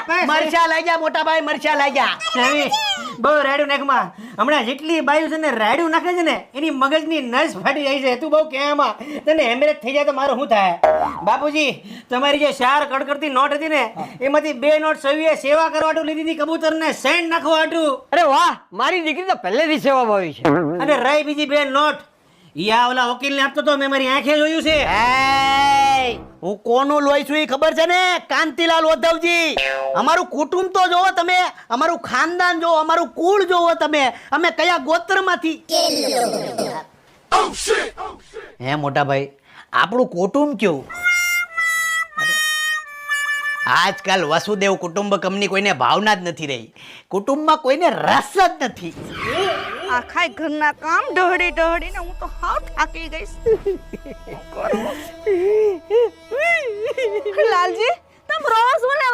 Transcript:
મરચા લઈ જા મોટા ભાઈ, મરચા લઈ જા. બહુ રાડ્યું નાખમાં. હમણાં જેટલી બાયું છે ને રાડ્યું નાખે છે ને એની મગજની નસ ફાટી જાય છે. તું બહુ કેમાં તને હેમરેજ થઈ જાય તો મારું શું થાય? બાપુજી, તમારી જે 4 કડકડતી નોટ હતી ને એમાંથી 2 નોટ સવીએ સેવા કરવાટું લીધી હતી, કબૂતરને સેન્ડ નાખવાટું. અરે વાહ, મારી દીકરી તો પહેલેથી સેવા ભાવી છે. અને રહી બીજી 2 નોટ, યા ઓલા વકીલને આપતો તો, મેં મારી આંખે જોયું છે. એય, હું કોનું લોહી છું એ ખબર છે ને? કાંતિલાલ ઉદ્ધવજી. અમારું કુટુંબ તો જોવો તમે, અમારું ખાનદાન જોવો, અમારું કુળ જોવો તમે, અમે કયા ગોત્રમાંથી. હે મોટા ભાઈ, આપણું કુટુંબ કેવું? આજકાલ વસુદેવ કુટુંબકમની કોઈને ભાવના જ નથી રહી. કુટુંબમાં કોઈને રસ જ નથી. આખા ઘરના કામ ઢહડી ઢહડીને હું તો હાવ થાકી ગઈશ. લાલજી, તમે રોજ